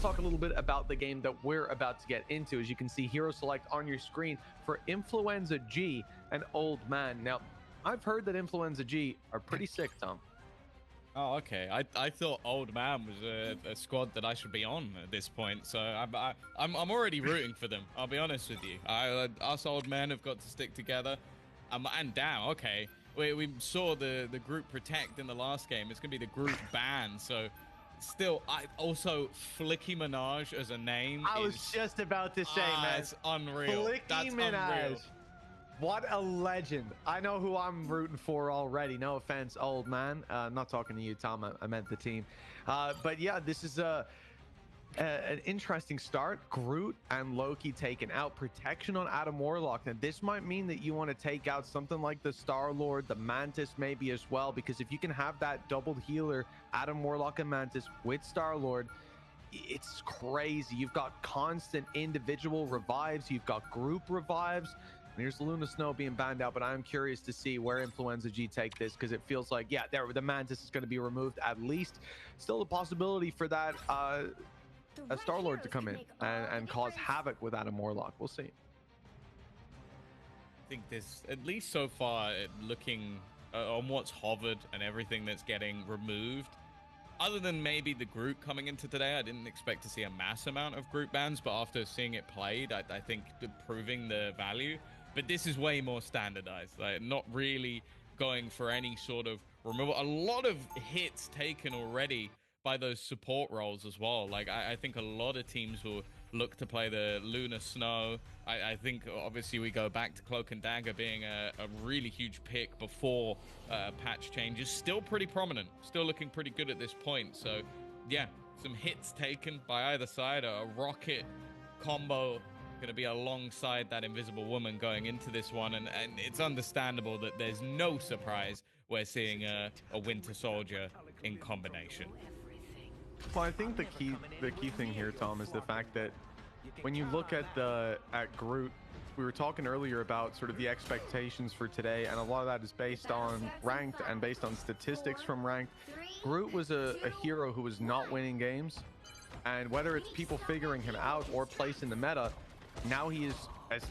talk a little bit about the game that we're about to get into. As you can see, hero select on your screen for Influenza G and Old Man. Now, I've heard that Influenza G are pretty sick, Tom. Oh, okay. I thought Old Man was a squad that I should be on at this point, so I'm already rooting for them. I'll be honest with you. Us old men have got to stick together. And damn, okay. We saw the group protect in the last game. It's gonna be the group ban. So still, I also Flicky Minaj as a name. I was just about to say, man, it's unreal. Flicky Minaj. What a legend. I know who I'm rooting for already. No offense, Old Man. I'm not talking to you, Tom. I meant the team. But yeah, this is an interesting start. Groot and Loki taken out. Protection on Adam Warlock. Now, this might mean that you want to take out something like the Star-Lord, the Mantis maybe as well, because if you can have that doubled healer, Adam Warlock and Mantis with Star-Lord, it's crazy. You've got constant individual revives. You've got group revives. Here's Luna Snow being banned out, but I'm curious to see where Influenza G take this, because it feels like, yeah, the Mantis is going to be removed at least. Still a possibility for that a Star-Lord to come in and cause havoc with Adam Warlock. We'll see. I think this, at least so far, looking on what's hovered and everything that's getting removed, other than maybe the group coming into today, I didn't expect to see a mass amount of group bans, but after seeing it played, I think proving the value. But this is way more standardized, like not really going for any sort of removal. A lot of hits taken already by those support roles as well. Like I think a lot of teams will look to play the Luna Snow. I think obviously we go back to Cloak and Dagger being a really huge pick before patch changes. Still pretty prominent, still looking pretty good at this point. So yeah, some hits taken by either side. A rocket combo going to be alongside that Invisible Woman going into this one, and it's understandable that there's no surprise we're seeing a Winter Soldier in combination. Well, I think the key thing here, Tom, is the fact that when you look at Groot, we were talking earlier about sort of the expectations for today, and a lot of that is based on ranked and based on statistics from ranked. Groot was a hero who was not winning games, and whether it's people figuring him out or place in the meta, now he has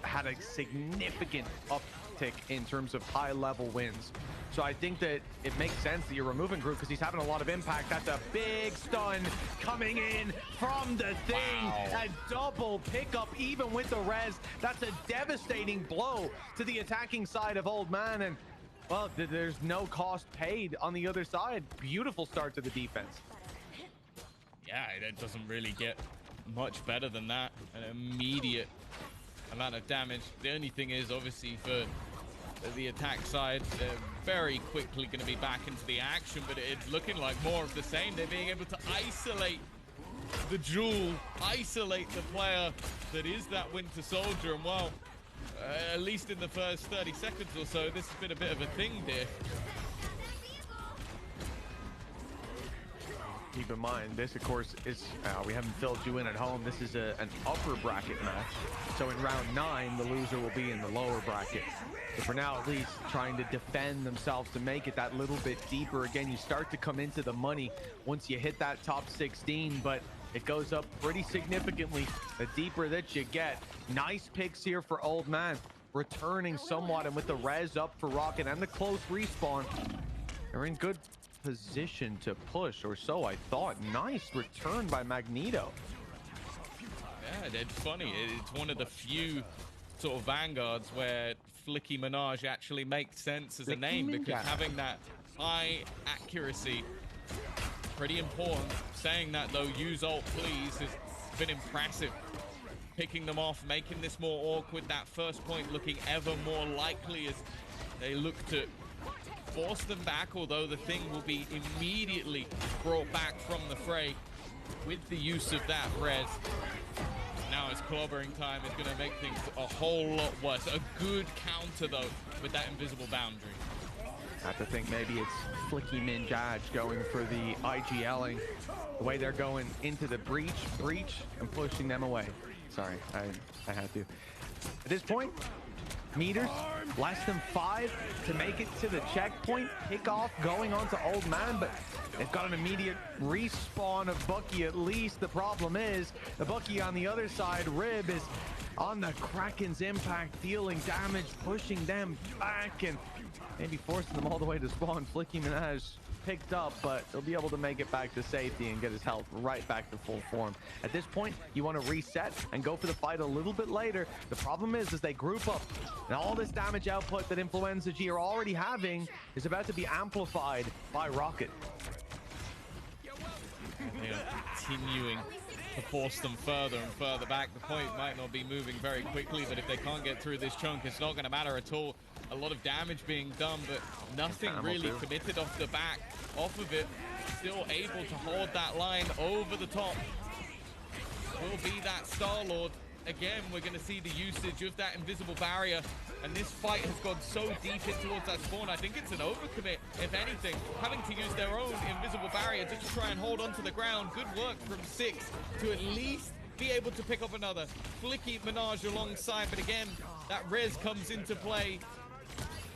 had a significant uptick in terms of high-level wins. So I think that it makes sense that you're removing Groot because he's having a lot of impact. That's a big stun coming in from the thing. Wow. A double pickup even with the res. That's a devastating blow to the attacking side of Old Man. And, well, there's no cost paid on the other side. Beautiful start to the defense. Yeah, it doesn't really get much better than that. An immediate amount of damage. The only thing is, obviously, for the attack side, they're very quickly going to be back into the action, but it's looking like more of the same. They're being able to isolate the jewel, isolate the player that is that Winter Soldier, and well, at least in the first 30 seconds or so, this has been a bit of a thing there. Keep in mind, this, of course, is we haven't filled you in at home. This is an upper bracket match. So in round 9, the loser will be in the lower bracket. But for now, at least, trying to defend themselves to make it that little bit deeper. Again, you start to come into the money once you hit that top 16, but it goes up pretty significantly the deeper that you get. Nice picks here for Old Man, returning somewhat, and with the res up for Rocket and the close respawn, they're in good position to push, or so I thought. Nice return by Magneto. Yeah, it's funny. It's one of the few sort of vanguards where Flicky Minaj actually makes sense as a name, because having that high accuracy, pretty important. Saying that though, use ult please, has been impressive. Picking them off, making this more awkward. That first point looking ever more likely as they look to force them back, although the thing will be immediately brought back from the fray with the use of that res. Now it's clobbering time. It's going to make things a whole lot worse. A good counter, though, with that invisible boundary. I have to think maybe it's Flicky Minaj going for the IGLing. The way they're going into the breach, and pushing them away. Sorry, I had to. At this point, meters, less than 5 to make it to the checkpoint. Pick off going on to Old Man, but they've got an immediate respawn of Bucky at least. The problem is the Bucky on the other side, Rib, is on the Kraken's impact, dealing damage, pushing them back, and maybe forcing them all the way to spawn. Flicky Minaj picked up, but he'll be able to make it back to safety and get his health right back to full form. At this point, you want to reset and go for the fight a little bit later. The problem is they group up, and all this damage output that Influenza G are already having is about to be amplified by Rocket. They are continuing to force them further and further back. The point might not be moving very quickly, but if they can't get through this chunk, it's not going to matter at all. A lot of damage being done, but nothing really committed off the back, off of it. Still able to hold that line over the top. Will be that Star-Lord. Again, we're going to see the usage of that invisible barrier, and this fight has gone so deep in towards that spawn. I think it's an overcommit, if anything, having to use their own invisible barrier just to try and hold onto the ground. Good work from 6 to at least be able to pick up another. Flicky Minaj alongside, but again, that res comes into play.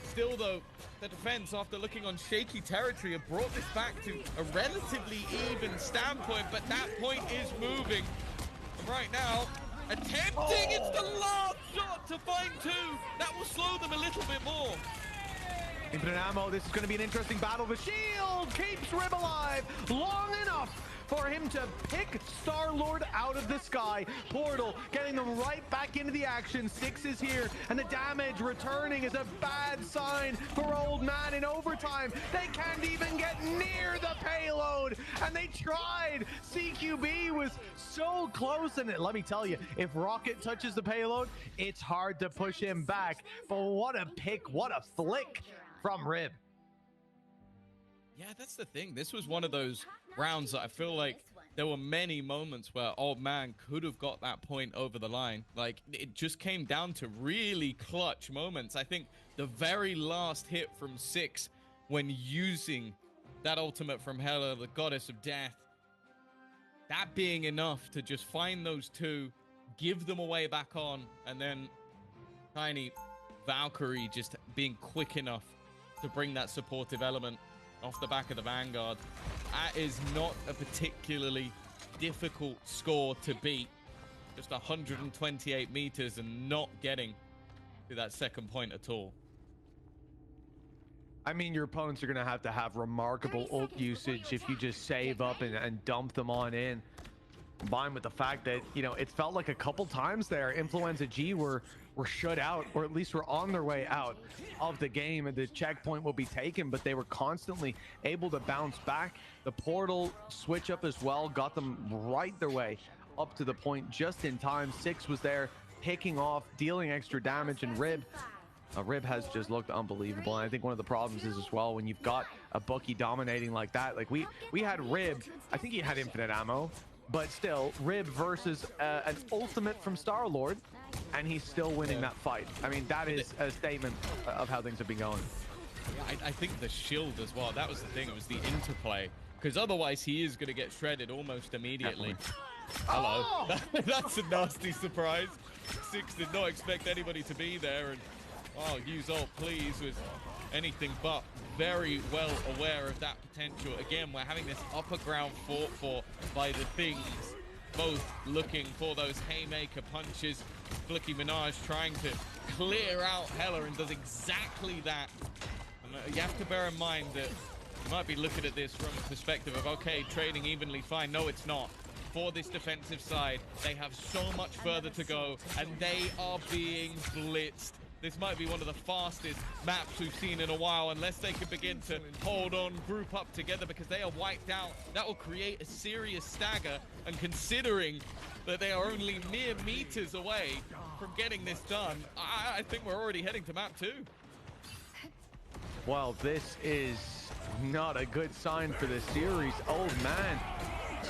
Still though, the defense, after looking on shaky territory, have brought this back to a relatively even standpoint, but that point is moving. And right now, attempting, it's the last shot to find 2. That will slow them a little bit more. Infinite ammo, this is going to be an interesting battle. The shield keeps Rib alive long enough for him to pick Star-Lord out of the sky. Portal getting them right back into the action. 6 is here, and the damage returning is a bad sign for Old Man in overtime. They can't even get near the payload, and they tried. CQB was so close, and let me tell you, if Rocket touches the payload, it's hard to push him back. But what a pick, what a flick from Rib. Yeah, that's the thing. This was one of those rounds that I feel like there were many moments where Old Man could have got that point over the line. Like, it just came down to really clutch moments. I think the very last hit from 6 when using that ultimate from Hela, the goddess of death, that being enough to just find those 2, give them away back on, and then Tiny Valkyrie just being quick enough to bring that supportive element off the back of the Vanguard. That is not a particularly difficult score to beat. Just 128 meters and not getting to that second point at all. I mean, your opponents are going to have remarkable ult usage if you just save up and dump them on in. Combined with the fact that, you know, it felt like a couple times there, Influenza G were shut out, or at least were on their way out of the game, and the checkpoint will be taken, but they were constantly able to bounce back. The portal switch up as well got them right their way up to the point just in time. 6 was there picking off, dealing extra damage, and Rib has just looked unbelievable. And I think one of the problems is as well, when you've got a Bucky dominating like that, like we had Rib, I think he had infinite ammo, but still, Rib versus an ultimate from Star-Lord, and he's still winning that fight. I mean, that is a statement of how things have been going. Yeah, I think the shield as well, that was the thing, it was the interplay, because otherwise he is going to get shredded almost immediately. Hello. Oh! That's a nasty surprise. 6 did not expect anybody to be there, and oh, use ult please was anything but very well aware of that potential. Again, we're having this upper ground fought for by the things, both looking for those haymaker punches. Flicky Minaj trying to clear out Hela and does exactly that. And you have to bear in mind that you might be looking at this from a perspective of, okay, trading evenly fine. No, it's not. For this defensive side, they have so much further to go, and they are being blitzed. This might be one of the fastest maps we've seen in a while, unless they can begin to hold on, group up together, because they are wiped out. That will create a serious stagger, and considering that they are only mere meters away from getting this done, I think we're already heading to map 2. Well, this is not a good sign for this series. Old Man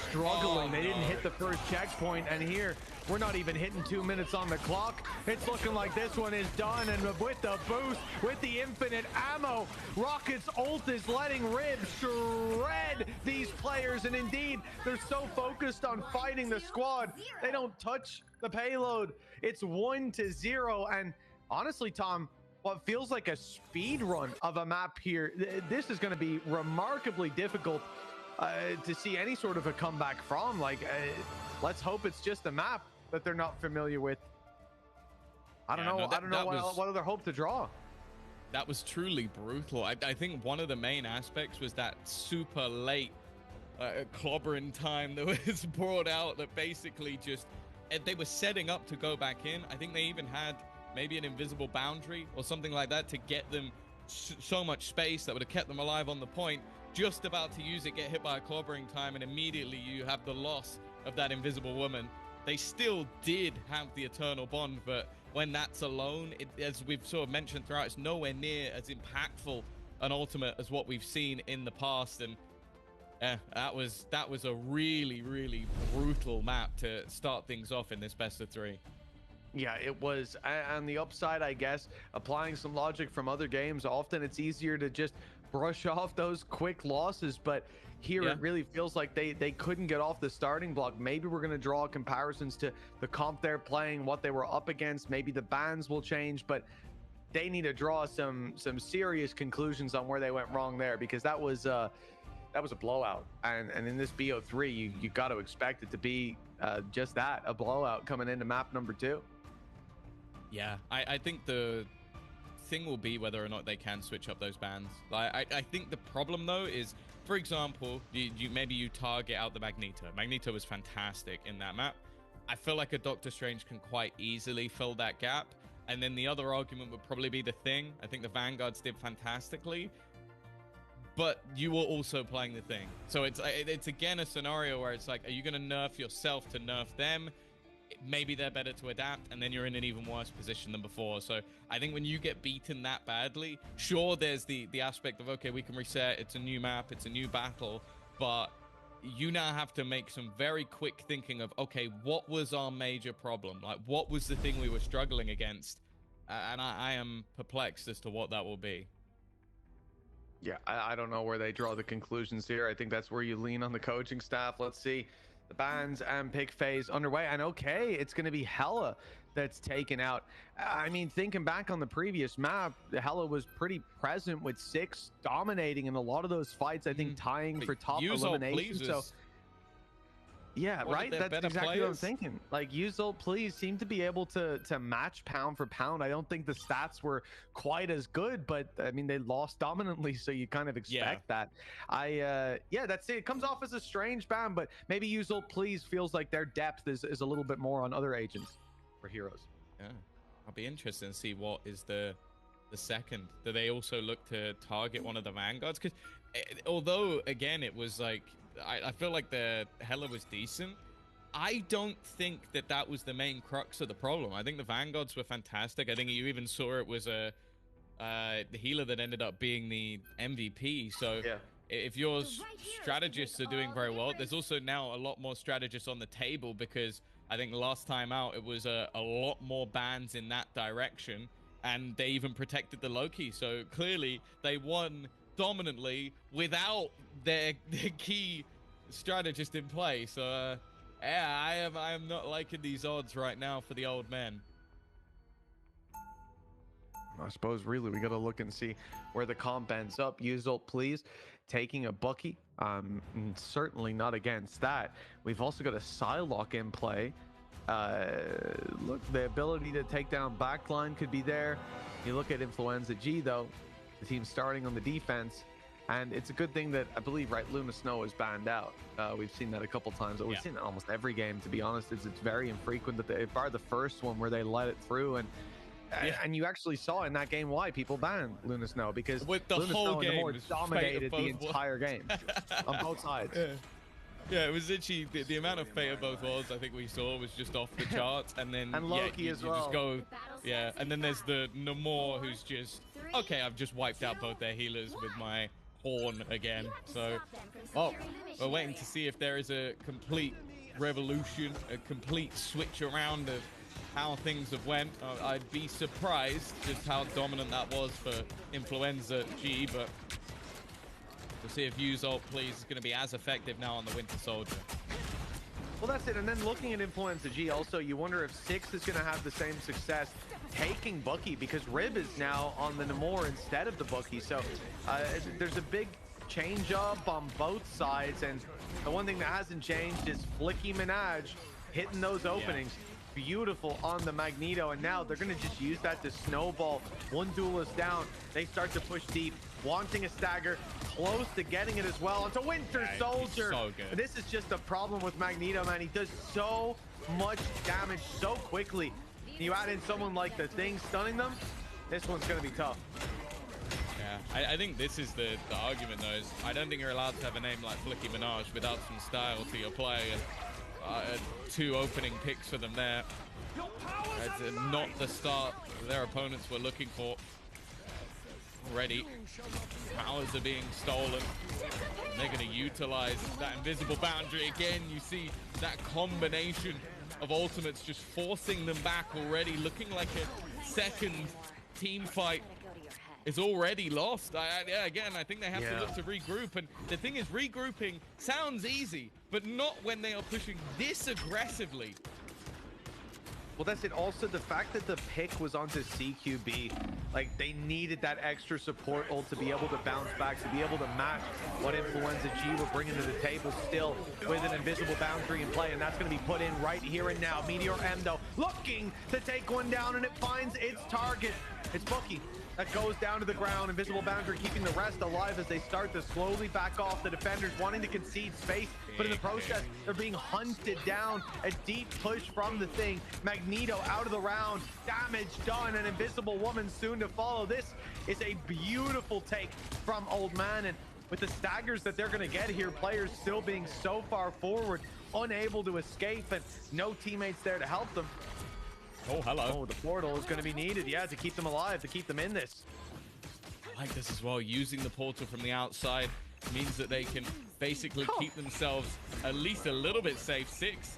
struggling. They didn't hit the first checkpoint, and here we're not even hitting 2 minutes on the clock. It's looking like this one is done, and with the boost, with the infinite ammo, Rocket's ult is letting Rib shred these players, and indeed, they're so focused on fighting the squad, they don't touch the payload. It's 1-0, and honestly, Tom, what feels like a speed run of a map here. This is going to be remarkably difficult to see any sort of a comeback from. Like, let's hope it's just a map that they're not familiar with. I don't know. No, I don't know what other hope to draw. That was truly brutal. I think one of the main aspects was that super late clobbering time that was brought out that basically just they were setting up to go back in. I think they even had maybe an invisible boundary or something like that to get them so much space that would have kept them alive on the point. Just about to use it, get hit by a clobbering time, and immediately you have the loss of that invisible woman. They still did have the eternal bond, but when that's alone, as we've sort of mentioned throughout, it's nowhere near as impactful an ultimate as what we've seen in the past. And that was a really, really brutal map to start things off in this best of 3. Yeah, it was. On the upside, I guess, applying some logic from other games, often it's easier to just brush off those quick losses, but here it really feels like they couldn't get off the starting block. Maybe we're going to draw comparisons to the comp they're playing, what they were up against. Maybe the bans will change, but they need to draw some serious conclusions on where they went wrong there, because that was a blowout. And in this BO3, you got to expect it to be just that, a blowout coming into map number 2. Yeah, I think the thing will be whether or not they can switch up those bans. Like, I think the problem though is, for example, maybe you target out the Magneto. Magneto was fantastic in that map. I feel like a Doctor Strange can quite easily fill that gap. And then the other argument would probably be the Thing. I think the Vanguards did fantastically, but you were also playing the Thing. So it's again a scenario where it's like, are you going to nerf yourself to nerf them? Maybe they're better to adapt, and then you're in an even worse position than before. So I think when you get beaten that badly, sure, there's the aspect of, okay, we can reset, it's a new map, it's a new battle, but you now have to make some very quick thinking of, okay, what was our major problem? Like, what was the thing we were struggling against? And I am perplexed as to what that will be. Yeah, I don't know where they draw the conclusions here. I think that's where you lean on the coaching staff. Let's see. The bans and pick phase underway, and okay, it's going to be Hella that's taken out. I mean, thinking back on the previous map, Hella was pretty present with 6 dominating in a lot of those fights. I think tying for top elimination. So yeah, right. That's exactly what I'm thinking. Like, Yuzol, please, seem to be able to match pound for pound. I don't think the stats were quite as good, but I mean, they lost dominantly, so you kind of expect that. Yeah, that's it. It comes off as a strange ban, but maybe Yuzol, please, feels like their depth is a little bit more on other agents or heroes. Yeah, I'll be interested to see what is the second. Do they also look to target one of the Vanguards? Because although again, it was like, I feel like the Hella was decent, I don't think that was the main crux of the problem. I think the Vanguards were fantastic. I think you even saw it was the healer that ended up being the MVP. So if your strategists are doing very well, there's also now a lot more strategists on the table, because I think last time out it was a lot more bans in that direction, and they even protected the Loki. So clearly they won dominantly without their key strategist in play. So yeah, I am not liking these odds right now for the old men. I suppose really we got to look and see where the comp ends up. Yuzol, please, taking a Bucky. Certainly not against that. We've also got a Psylocke in play. Look, the ability to take down backline could be there. You look at Influenza G though, the team starting on the defense, and it's a good thing that I believe, right, Luna Snow is banned out. We've seen that a couple times, but we've seen it almost every game, to be honest. It's very infrequent that they, bar the first one where they let it through, and you actually saw in that game why people banned Luna Snow, because with the Luna whole Snow game dominated the entire game on both sides. Yeah, it was literally the amount of fate of both worlds I think we saw was just off the charts. And then Loki you as well. Just go, and then there's the Namor, who's just, okay, I've just wiped out both their healers with my horn again. So, we're waiting to see if there is a complete revolution, a complete switch around of how things have went. I'd be surprised just how dominant that was for Influenza G, but we'll see if Yuzol, please, is going to be as effective now on the Winter Soldier. Well, that's it. And then looking at Influenza G, also, you wonder if Six is going to have the same success taking Bucky, because Rib is now on the Namor instead of the Bucky. So there's a big change up on both sides. And the one thing that hasn't changed is Flicky Minaj hitting those openings. Beautiful on the Magneto, and now they're going to just use that to snowball. One duelist down, they start to push deep, wanting a stagger, close to getting it as well onto Winter Soldier. So good. This is just a problem with Magneto, man. He does so much damage so quickly. You add in someone like the Thing stunning them, this one's going to be tough. Yeah, I think this is the argument, though, is I don't think you're allowed to have a name like Flicky Minaj without some style to your play. Two opening picks for them there. It's not the start their opponents were looking for. Already, powers are being stolen. They're going to utilize that invisible boundary again. You see that combination of ultimates just forcing them back already, looking like a second team fight is already lost. Yeah, again, I think they have to look to regroup. And the thing is, regrouping sounds easy, but not when they are pushing this aggressively. Well, that's it. Also, the fact that the pick was onto CQB, like, they needed that extra support ult to be able to bounce back, to be able to match what Influenza G were bringing to the table, still with an invisible boundary in play, and that's going to be put in right here and now. Meteor M, though, looking to take one down, and it finds its target. It's Bucky. That goes down to the ground. Invisible boundary keeping the rest alive as they start to slowly back off. The defenders wanting to concede space, but in the process, they're being hunted down. A deep push from the Thing. Magneto out of the round. Damage done. An Invisible Woman soon to follow. This is a beautiful take from Old Man. And with the staggers that they're going to get here, players still being so far forward, unable to escape, and no teammates there to help them. Oh, hello. Oh, the portal is going to be needed, yeah, to keep them alive, to keep them in this. I like this as well. Using the portal from the outside means that they can basically keep themselves at least a little bit safe. Six,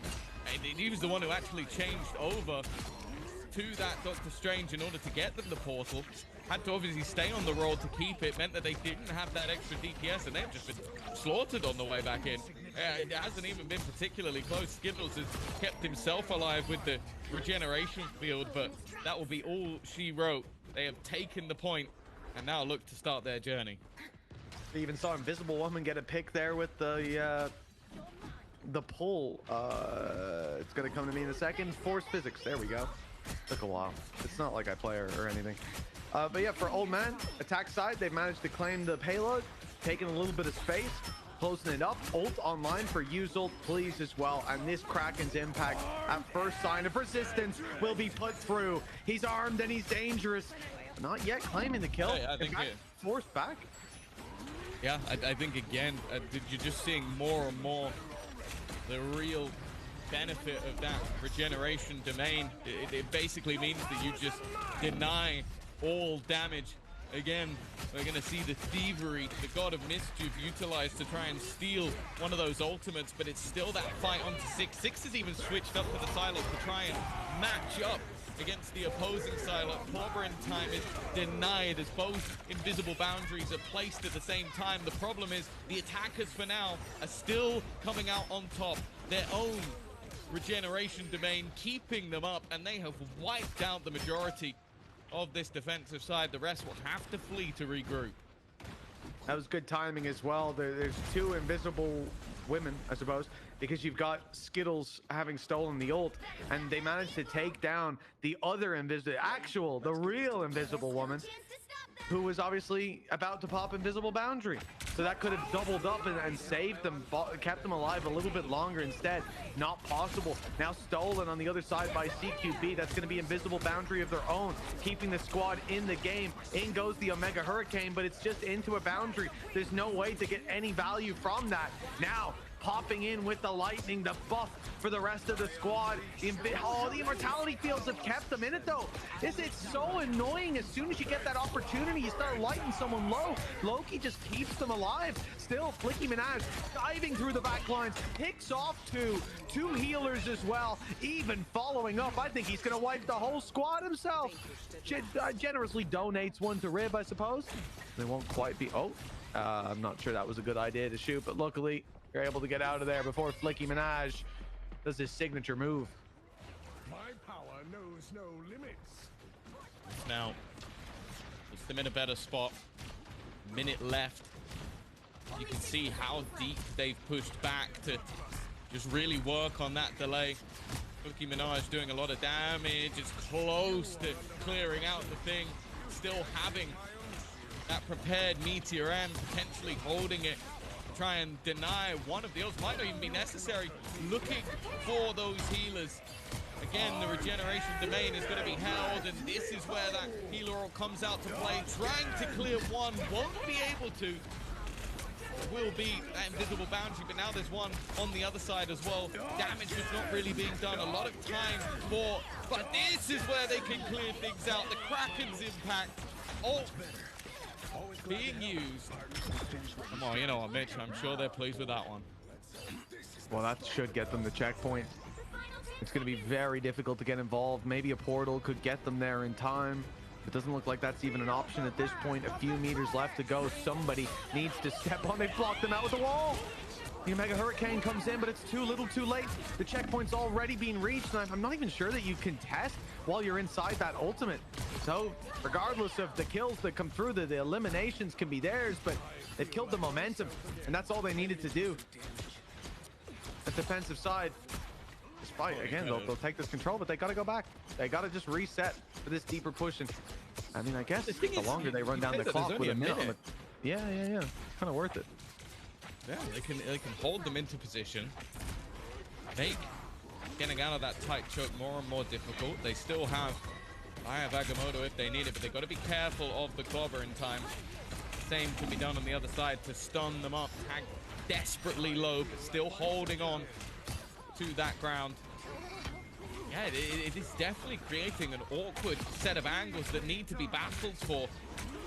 and he was the one who actually changed over to that Doctor Strange in order to get them the portal. Had to obviously stay on the roll to keep it. Meant that they didn't have that extra DPS, and they've just been slaughtered on the way back in. It hasn't even been particularly close. Skittles has kept himself alive with the regeneration field, but that will be all she wrote. They have taken the point and now look to start their journey. We even saw Invisible Woman get a pick there with the pull. It's going to come to me in a second. Force physics. There we go. Took a while. It's not like I play her or anything. But yeah, for Old Man, attack side, they've managed to claim the payload, taking a little bit of space, closing it up. Ult online for use ult, please, as well. And this Kraken's impact at first sign of resistance will be put through. He's armed and he's dangerous. Not yet claiming the kill. Yeah, I think forced back. Yeah, I think again, you're just seeing more and more the real benefit of that regeneration domain. It basically means that you just deny all damage. Again, we're going to see the thievery, the God of Mischief, utilized to try and steal one of those ultimates, but it's still that fight onto Six. Six has even switched up to the Silent to try and match up against the opposing Silent. Cobra in time is denied as both invisible boundaries are placed at the same time. The problem is the attackers for now are still coming out on top. Their own regeneration domain keeping them up, and they have wiped out the majority of this defensive side. The rest will have to flee to regroup. That was good timing as well. There's two invisible women, I suppose, because you've got Skittles having stolen the ult, and they managed to take down the other the real invisible woman, who was obviously about to pop invisible boundary. So that could have doubled up and saved them, kept them alive a little bit longer. Instead, not possible. Now stolen on the other side by CQB. That's going to be invisible boundary of their own, keeping the squad in the game. In goes the Omega Hurricane, but it's just into a boundary. There's no way to get any value from that. Now, popping in with the lightning, the buff for the rest of the squad. The immortality fields have kept them in it, though. It's so annoying. As soon as you get that opportunity, you start lighting someone low. Loki just keeps them alive. Still, Flicky Minaj diving through the back lines, picks off two healers as well, even following up. I think he's going to wipe the whole squad himself. Generously donates one to Rib, I suppose. They won't quite be... I'm not sure that was a good idea to shoot, but luckily, you're able to get out of there before Flicky Minaj does his signature move. My power knows no limits. Now, puts them in a better spot. Minute left. You can see how deep they've pushed back to just really work on that delay. Nicki Minaj doing a lot of damage. It's close to clearing out the thing. Still having that prepared Meteor M, potentially holding it. Try and deny one of the others. Might not even be necessary. Looking for those healers. Again, the regeneration domain is going to be held, and this is where that healer all comes out to play. Trying to clear one, won't be able to. Will be that invisible boundary, but now there's one on the other side as well. Damage was not really being done. A lot of time for, but this is where they can clear things out. The Kraken's impact, ult being used. Come on, you know what, Mitch? I'm sure they're pleased with that one. Well, that should get them the checkpoint. It's going to be very difficult to get involved. Maybe a portal could get them there in time. It doesn't look like that's even an option at this point. A few meters left to go. Somebody needs to step on. They blocked them out with the wall. The Mega Hurricane comes in, but it's too little too late. The checkpoint's already been reached, and I'm not even sure that you can test while you're inside that ultimate. So regardless of the kills that come through, the eliminations can be theirs, but they've killed the momentum, and that's all they needed to do. The defensive side, despite, again, they'll take this control, but they got to go back. They got to just reset for this deeper push. And I mean, I guess the longer they run down the clock with a minute. Yeah. Kind of worth it. Yeah, they can hold them into position, make getting out of that tight choke more and more difficult. They still have Agamotto if they need it, but they've got to be careful of the clobber in time. Same can be done on the other side to stun them up. Tag desperately low, but still holding on to that ground. Yeah, it is definitely creating an awkward set of angles that need to be battled for.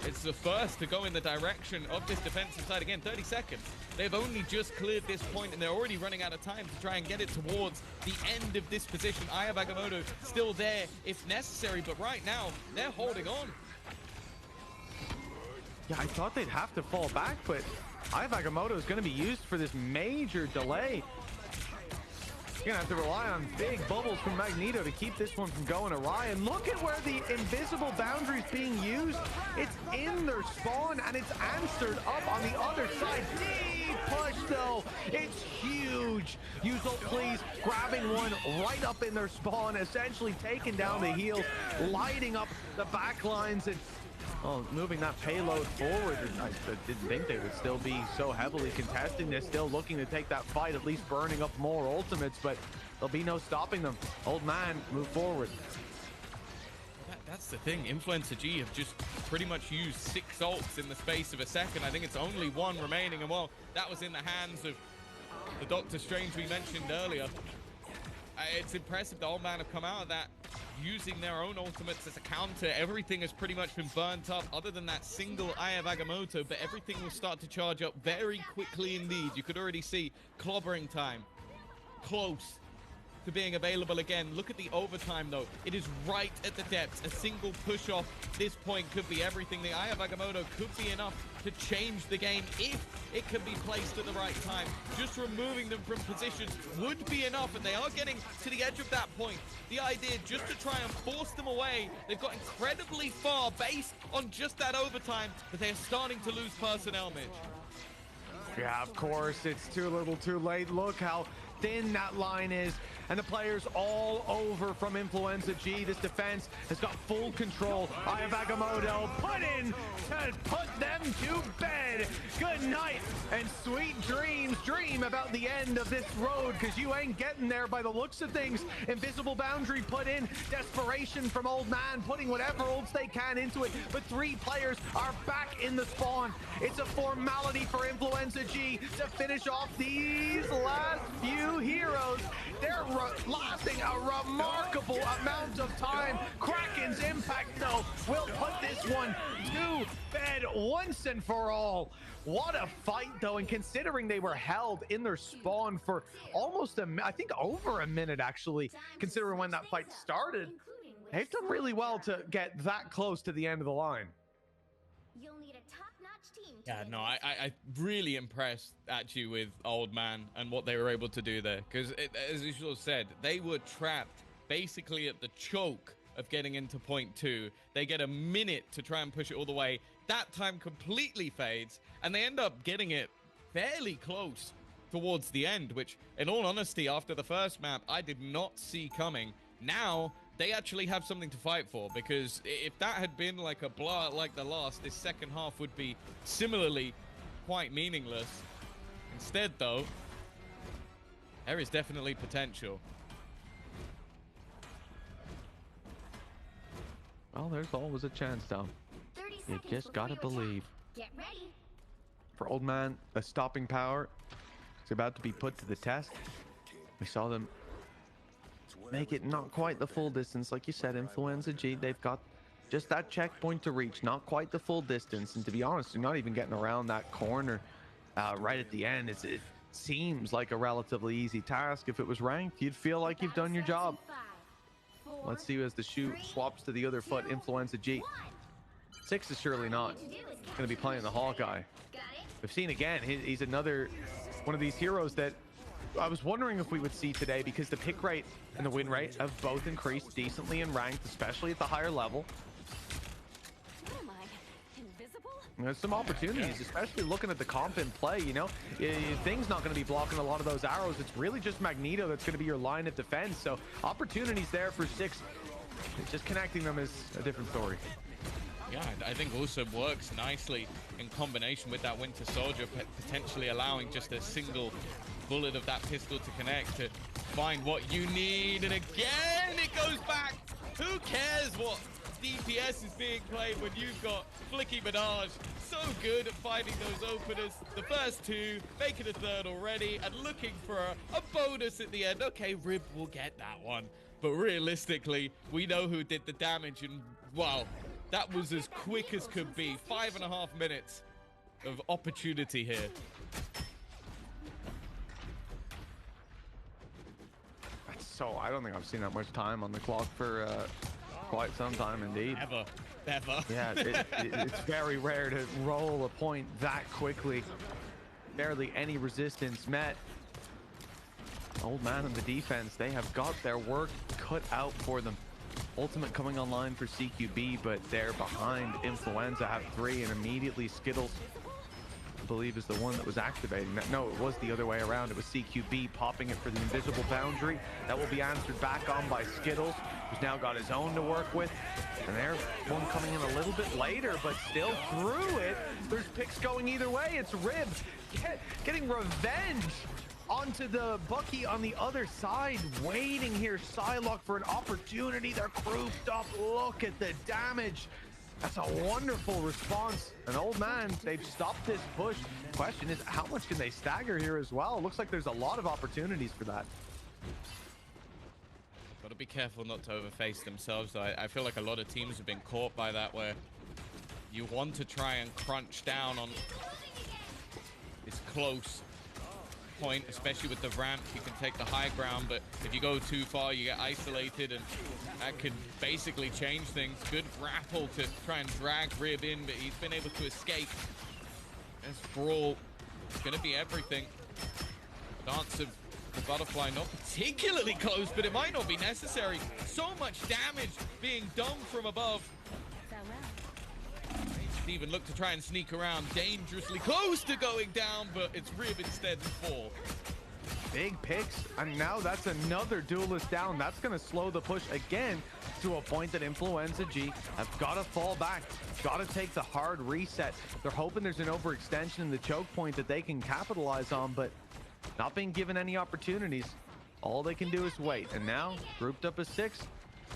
It's the first to go in the direction of this defensive side. Again, 30 seconds. They've only just cleared this point, and they're already running out of time to try and get it towards the end of this position. Agamotto still there if necessary, but right now, they're holding on. Yeah, I thought they'd have to fall back, but Agamotto is going to be used for this major delay. You're gonna have to rely on big bubbles from Magneto to keep this one from going awry. And look at where the invisible boundary is being used. It's in their spawn, and it's answered up on the other side. Deep push, though. It's huge. Use ult, please. Grabbing one right up in their spawn, essentially taking down the heal, lighting up the back lines, and moving that payload forward. I didn't think they would still be so heavily contesting this, still looking to take that fight, at least burning up more ultimates, but there'll be no stopping them. Old man, move forward. That's the thing. Influenza G have just pretty much used 6 ults in the space of a second. I think it's only 1 remaining, and well, that was in the hands of the Doctor Strange we mentioned earlier. It's impressive the Old Man have come out of that using their own ultimates as a counter. Everything has pretty much been burnt up other than that single Eye of Agamotto, but everything will start to charge up very quickly indeed. You could already see clobbering time close to being available again. Look at the overtime though. It is right at the depths. A single push off this point could be everything. The Eye of Agamotto could be enough to change the game if it can be placed at the right time. Just removing them from positions would be enough, and they are getting to the edge of that point. The idea just to try and force them away. They've got incredibly far based on just that overtime, but they are starting to lose personnel, Mitch. Yeah, of course, it's too little too late. Look how thin that line is, and the players all over from Influenza G. This defense has got full control. Eye of Agamotto put in to put them to bed. Good night and sweet dreams. Dream about the end of this road, because you ain't getting there by the looks of things. Invisible boundary put in. Desperation from Old Man, putting whatever ults they can into it, but 3 players are back in the spawn. It's a formality for Influenza G to finish off these last few heroes. They're lasting a remarkable amount of time. Kraken's impact, though, will put this one to bed once and for all. What a fight, though, and considering they were held in their spawn for almost I think over a minute, actually, considering when that fight started, they've done really well to get that close to the end of the line. You'll need a top-notch team Yeah, no, I really impressed actually with Old Man and what they were able to do there. Because as you sort of said, they were trapped basically at the choke of getting into point 2. They get a minute to try and push it all the way. That time completely fades, and they end up getting it fairly close towards the end, which, in all honesty, after the first map, I did not see coming. Now, they actually have something to fight for, because if that had been like a blowout like the last, this second half would be similarly quite meaningless. Instead, though, there is definitely potential. Well, there's always a chance, Tom. You just gotta believe. Get ready. For Old Man, a stopping power is about to be put to the test. We saw them make it not quite the full distance, like you said. Influenza G, they've got just that checkpoint to reach, not quite the full distance. And to be honest, they're not even getting around that corner right at the end. It seems like a relatively easy task. If it was ranked, you'd feel like you've done your job. Let's see as the shoe swaps to the other foot. Influenza G. 6 is surely not going to be playing the Hawkeye. We've seen again, he's another one of these heroes that I was wondering if we would see today, because the pick rate and the win rate have both increased decently in ranked, especially at the higher level. There's some opportunities, especially looking at the comp in play. You know, Thing's not going to be blocking a lot of those arrows. It's really just Magneto that's going to be your line of defense. So opportunities there for 6. Just connecting them is a different story. Yeah, I think also works nicely in combination with that Winter Soldier, potentially allowing just a single bullet of that pistol to connect to find what you need. And again, it goes back. Who cares what DPS is being played when you've got Flicky Minaj so good at finding those openers? The first 2, making a third already, and looking for a bonus at the end. Okay, Rib will get that one, but realistically, we know who did the damage, and wow, that was as quick as could be. 5.5 minutes of opportunity here. So I don't think I've seen that much time on the clock for quite some time indeed. Ever. Yeah, it's very rare to roll a point that quickly. Barely any resistance met. Old Man and the defense, they have got their work cut out for them. Ultimate coming online for CQB, but they're behind. Influenza have 3, and immediately Skittles, I believe, is the one that was activating that. No, it was the other way around. It was CQB popping it for the invisible boundary. That will be answered back on by Skittles, who's now got his own to work with. And there's one coming in a little bit later, but still through it. There's picks going either way. It's Rib getting revenge onto the Bucky on the other side, waiting here. Psylocke for an opportunity. They're grouped up. Look at the damage. That's a wonderful response. An Old Man, they've stopped this push. Question is, how much can they stagger here as well? It looks like there's a lot of opportunities for that. Got to be careful not to overface themselves, though. I feel like a lot of teams have been caught by that, where you want to try and crunch down on this close point, especially with the ramp. You can take the high ground, but if you go too far, you get isolated, and that could basically change things. Good grapple to try and drag Rib in, but he's been able to escape. This brawl is going to be everything. Dance of the butterfly not particularly close, but it might not be necessary. So much damage being done from above. Even look to try and sneak around, dangerously close to going down, but it's Rib instead to fall. Big picks, and now that's another duelist down. That's going to slow the push again to a point that Influenza G have got to fall back, got to take the hard reset. They're hoping there's an overextension in the choke point that they can capitalize on, but not being given any opportunities. All they can do is wait, and now grouped up as 6.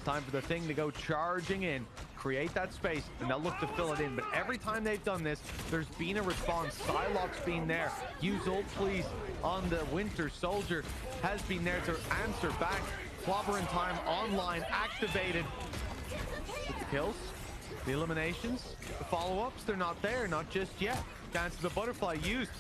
Time for the Thing to go charging in, create that space, and they'll look to fill it in. But every time they've done this, there's been a response. Psylocke's been there. Use ult, please, on the Winter Soldier. Has been there to answer back. Clobbering time online, activated. With the kills, the eliminations, the follow-ups, they're not there, not just yet. Dance of the Butterfly used.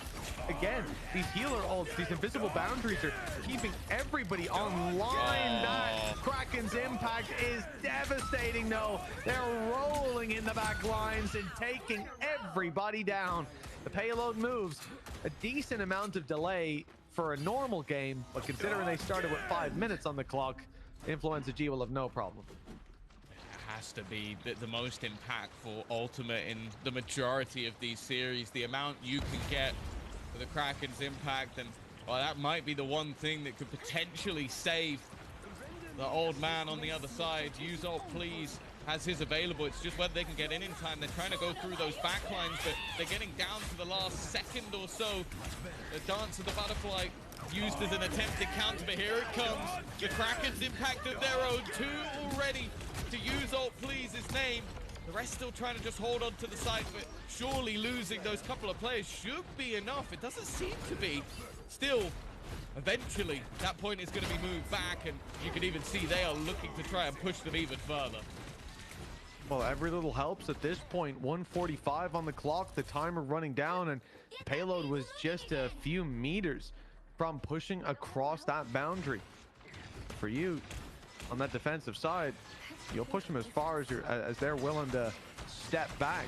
Again, these healer ults, these invisible boundaries are keeping everybody online. That Kraken Kraken's impact is devastating, though. They're rolling in the back lines and taking everybody down. The payload moves. A decent amount of delay for a normal game, but considering they started with 5 minutes on the clock, Influenza G will have no problem. Has to be the most impactful ultimate in the majority of these series. The amount you can get for the Kraken's impact, and well, that might be the one thing that could potentially save the old man on the other side. Use ult, please. Has his available. It's just whether they can get in time. They're trying to go through those backlines, but they're getting down to the last second or so. The dance of the butterfly used as an attempted counter, but here it comes. The Kraken's impact of their own. 2 already to use ult, please, his name. The rest still trying to just hold on to the side, but surely losing those couple of players should be enough. It doesn't seem to be. Still, eventually, that point is going to be moved back, and you can even see they are looking to try and push them even further. Well, every little helps at this point. 1:45 on the clock, the timer running down, and the payload was just a few meters from pushing across that boundary. For you, on that defensive side, you'll push them as far as they're willing to step back.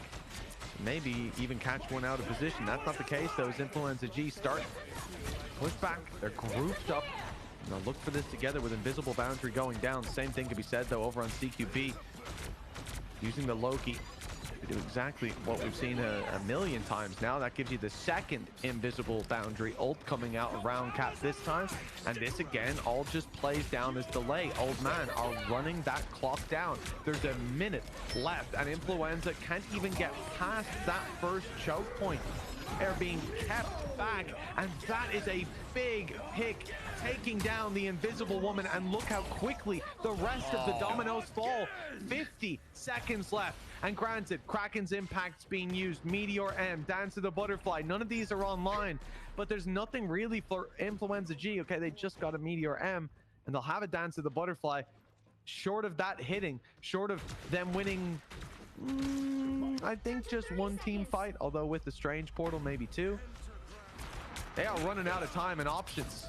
Maybe even catch one out of position. That's not the case, though, as Influenza G start push back. They're grouped up. And they'll look for this together with invisible boundary going down. Same thing can be said, though, over on CQB. Using the Loki to do exactly what we've seen a million times now. That gives you the second invisible boundary ult coming out around Cap this time. And this again all just plays down as delay. Old man are running that clock down. There's a minute left and Influenza can't even get past that first choke point. They're being kept back, and that is a big pick, taking down the invisible woman. And look how quickly the rest of the dominoes fall. 50 seconds left, and granted, Kraken's impact's being used. Meteor M, Dance of the Butterfly, none of these are online, but there's nothing really for Influenza G. Okay, they just got a Meteor M, and they'll have a Dance of the Butterfly. Short of that hitting, short of them winning, I think just one team fight, although with the Strange Portal, maybe 2. They are running out of time and options.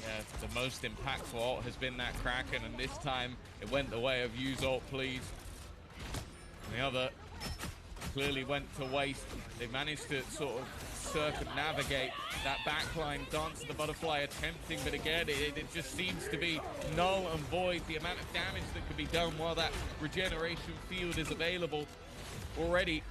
Yeah, the most impactful ult has been that Kraken, and this time it went the way of use ult, please. And the other clearly went to waste. They managed to sort of circumnavigate that backline. Dance of the Butterfly attempting, but again, it just seems to be null and void. The amount of damage that could be done while that regeneration field is available already.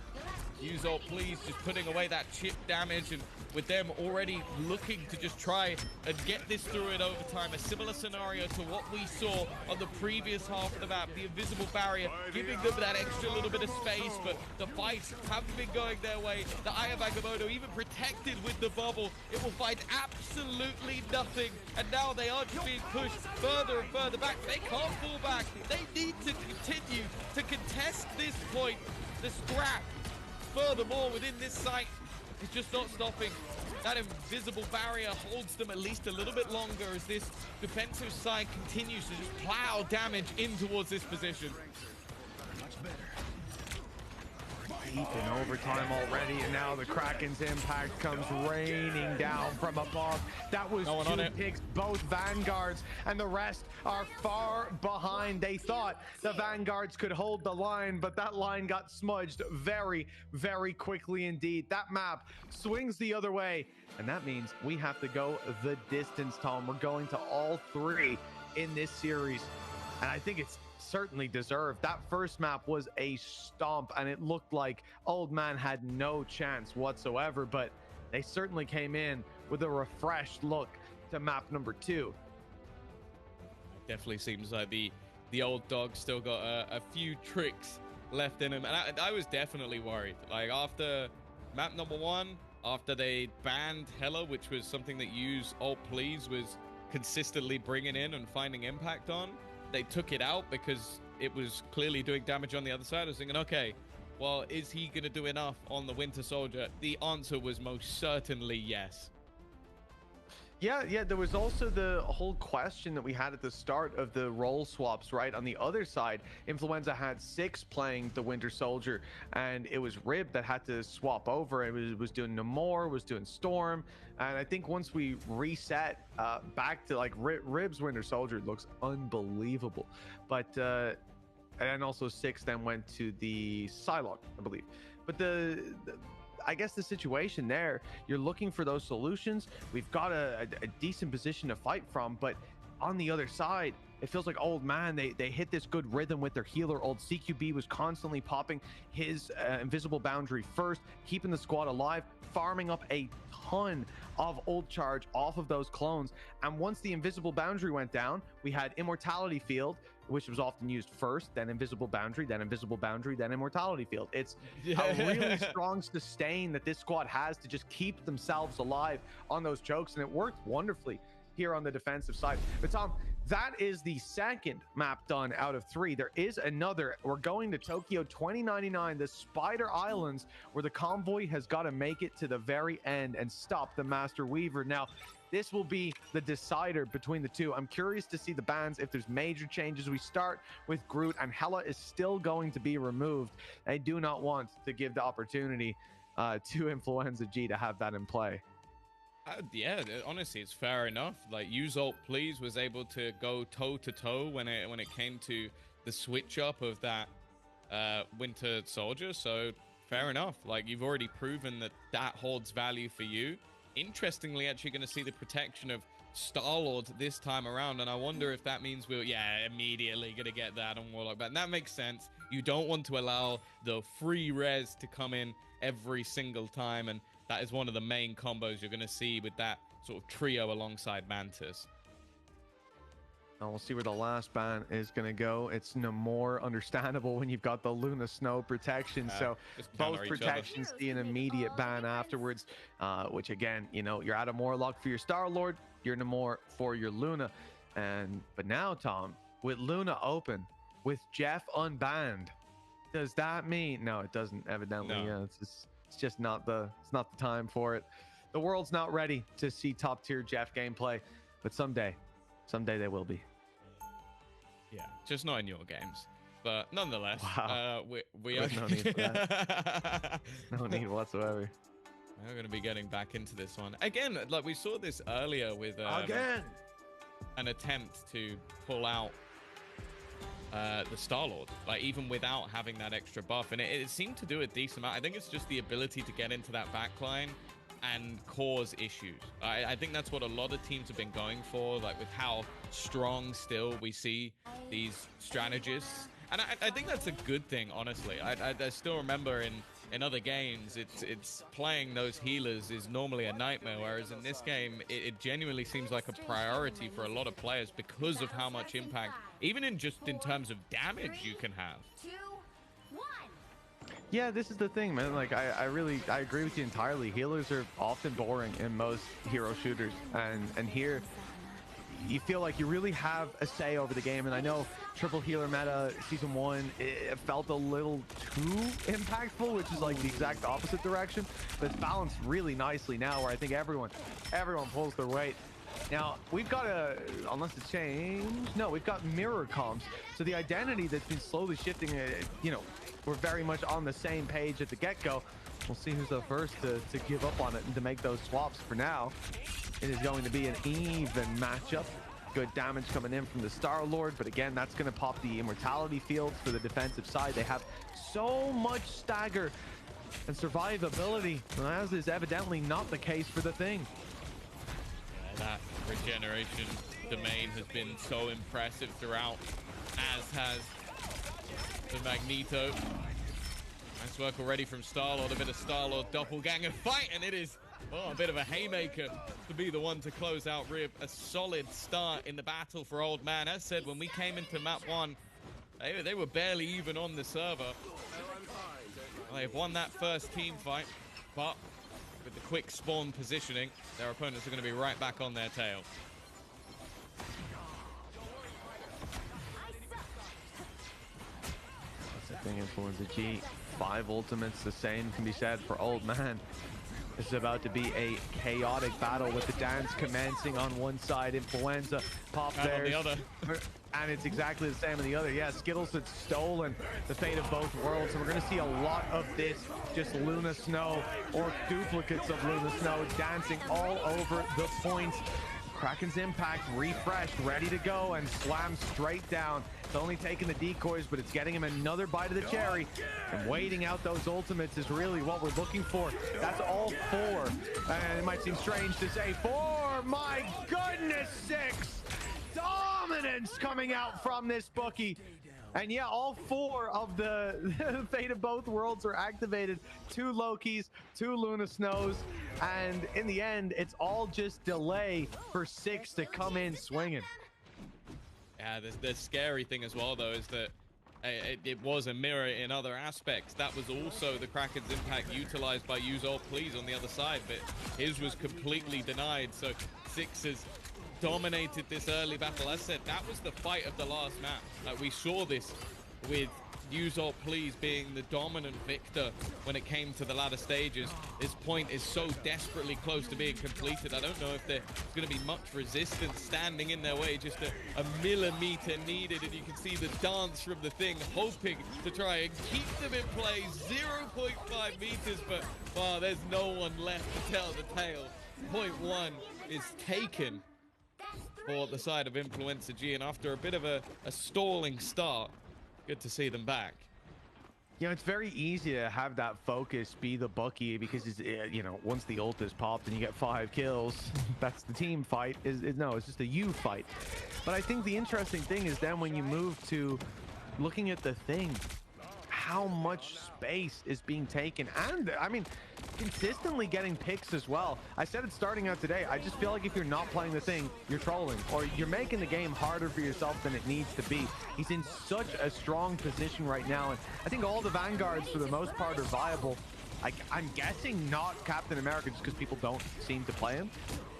Use ult, please, just putting away that chip damage, and with them already looking to just try and get this through in overtime. A similar scenario to what we saw on the previous half of the map. The invisible barrier giving them that extra little bit of space, but the fights haven't been going their way. The Eye of Agamotto even protected with the bubble. It will find absolutely nothing, and now they are just being pushed further and further back. They can't fall back. They need to continue to contest this point. The scrap furthermore within this site is just not stopping. That invisible barrier holds them at least a little bit longer as this defensive side continues to just plow damage in towards this position. Deep in overtime already, and now the Kraken's impact comes raining down from above. That was 2 picks, both Vanguards, and the rest are far behind. They thought the Vanguards could hold the line, but that line got smudged very, very quickly indeed. That map swings the other way, and that means we have to go the distance, Tom. We're going to all 3 in this series, and I think it's certainly deserved. That first map was a stomp, and it looked like Old Man had no chance whatsoever, but they certainly came in with a refreshed look to map number 2. It definitely seems like the old dog still got a few tricks left in him, and I was definitely worried. Like after map number 1, after they banned Hella, which was something that Use Ult Please was consistently bringing in and finding impact on, they took it out because it was clearly doing damage on the other side. I was thinking, okay, well, is he going to do enough on the Winter Soldier? The answer was most certainly yes. Yeah, there was also the whole question that we had at the start of the role swaps, right? On the other side, Influenza had 6 playing the Winter Soldier, and it was Rib that had to swap over. It was doing Namor, was doing Storm, and I think once we reset back to like Rib's Winter Soldier looks unbelievable, but and also 6 then went to the Psylocke, I believe. But I guess the situation there, you're looking for those solutions. We've got a decent position to fight from, but on the other side, it feels like old man, they hit this good rhythm with their healer. Old CQB was constantly popping his invisible boundary first, keeping the squad alive, farming up a ton of old charge off of those clones. And once the invisible boundary went down, we had immortality field, which was often used first, then invisible boundary, then invisible boundary, then immortality field. It's a really strong sustain that this squad has to just keep themselves alive on those chokes, and it worked wonderfully here on the defensive side. But Tom, that is the second map done out of 3. There is another. We're going to Tokyo 2099, the Spider Islands, where the convoy has got to make it to the very end and stop the Master Weaver. Now, this will be the decider between the two. I'm curious to see the bans, if there's major changes. We start with Groot, and Hela is still going to be removed. I do not want to give the opportunity to Influenza G to have that in play. Yeah, honestly, it's fair enough. Like, Use Alt Please was able to go toe to toe when it came to the switch up of that Winter Soldier. So fair enough. Like, you've already proven that holds value for you. Interestingly, actually going to see the protection of Star-Lord this time around, and I wonder if that means we're immediately going to get that on Warlock. But that makes sense. You don't want to allow the free res to come in every single time, and that is one of the main combos you're going to see with that sort of trio alongside Mantis. And we'll see where the last ban is going to go. It's no more understandable when you've got the Luna Snow protection. So both protections see an immediate ban afterwards, which again, you know, you're out of Morlock for your Star-Lord, you're no more for your Luna. But now, Tom, with Luna open, with Jeff unbanned, does that mean? No, it doesn't, evidently. No. Yeah, it's just not the time for it. The world's not ready to see top tier Jeff gameplay, but someday they will be. Yeah, just not in your games. But nonetheless, wow. we are no need for that. No need whatsoever. We're going to be getting back into this one again. Like we saw this earlier with an attempt to pull out the Star-Lord, like even without having that extra buff, and it seemed to do a decent amount. I think it's just the ability to get into that backline and cause issues. I think that's what a lot of teams have been going for, like with how strong still we see these strategists, and I think that's a good thing, honestly. I still remember in other games, it's playing those healers is normally a nightmare, whereas in this game, it genuinely seems like a priority for a lot of players because of how much impact, even in terms of damage you can have. Yeah, this is the thing, man. Like, I agree with you entirely. Healers are often boring in most hero shooters, and here you feel like you really have a say over the game. And I know triple healer meta season 1, it felt a little too impactful, which is like the exact opposite direction, but it's balanced really nicely now, where I think everyone pulls their weight. Now we've got unless it's changed, no, we've got mirror comps, so the identity that's been slowly shifting, you know, we're very much on the same page at the get-go. We'll see who's the first to give up on it and to make those swaps. For now, it is going to be an even matchup. Good damage coming in from the Star-Lord, but again, that's going to pop the immortality field for the defensive side. They have so much stagger and survivability, as is evidently not the case for the Thing. Yeah, that regeneration domain has been so impressive throughout, as has the Magneto. Nice work already from Star-Lord, a bit of Star-Lord doppelganger fight, and it is a bit of a haymaker to be the one to close out Rib. A solid start in the battle for Old Man. As said, when we came into map 1, they were barely even on the server. They've won that first team fight, but with the quick spawn positioning, their opponents are going to be right back on their tail. Thing Influenza G, 5 ultimates. The same can be said for Old Man. This is about to be a chaotic battle with the dance commencing on one side, Influenza, Pop And on Bears, the other. and it's exactly the same on the other. Yeah, Skittles had stolen the fate of both worlds, and we're going to see a lot of this, just Luna Snow or duplicates of Luna Snow dancing all over the points. Kraken's impact refreshed, ready to go, and slammed straight down. It's only taking the decoys, but it's getting him another bite of the cherry. And waiting out those ultimates is really what we're looking for. That's all 4. And it might seem strange to say 4. My goodness, 6. Dominance coming out from this bookie. And yeah, all 4 of the fate of both worlds are activated. 2 Lokis, 2 Luna Snows, and in the end, it's all just delay for 6 to come in swinging. Yeah, the scary thing as well, though, is that it was a mirror in other aspects. That was also the Kraken's impact utilized by Use All Please on the other side, but his was completely denied. So 6 has dominated this early battle. As I said, that was the fight of the last map. We saw this with Use All Please being the dominant victor when it came to the latter stages. This point is so desperately close to being completed. I don't know if there's going to be much resistance standing in their way. Just a millimeter needed, and you can see the dance from the Thing, hoping to try and keep them in play. 0.5 meters, but there's no one left to tell the tale. Point 1 is taken for the side of Influenza G, and after a bit of a stalling start, good to see them back. You know, it's very easy to have that focus be the Bucky because it's, you know, once the ult is popped and you get 5 kills, that's the team fight. No, it's just a you fight. But I think the interesting thing is then when you move to looking at the Thing, how much space is being taken, and I mean consistently getting picks as well. I said it starting out today, I just feel like if you're not playing the Thing, you're trolling, or you're making the game harder for yourself than it needs to be. He's in such a strong position right now, and I think all the Vanguards for the most part are viable. I'm guessing not Captain America just because people don't seem to play him,